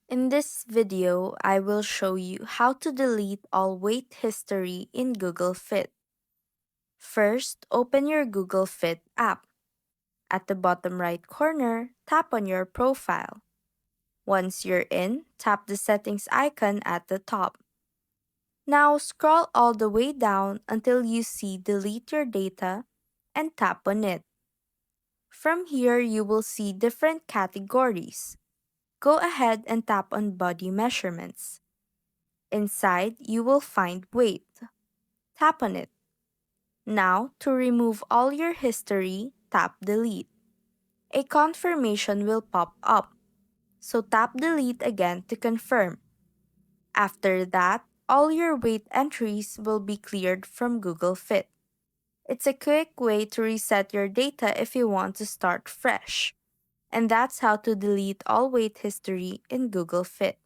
In this video, I will show you how to delete all weight history in Google Fit. First, open your Google Fit app. At the bottom right corner, tap on your profile. Once you're in, tap the settings icon at the top. Now scroll all the way down until you see Delete Your Data and tap on it. From here, you will see different categories. Go ahead and tap on Body Measurements. Inside, you will find Weight. Tap on it. Now, to remove all your history, tap Delete. A confirmation will pop up, so tap Delete again to confirm. After that, all your weight entries will be cleared from Google Fit. It's a quick way to reset your data if you want to start fresh. And that's how to delete all weight history in Google Fit.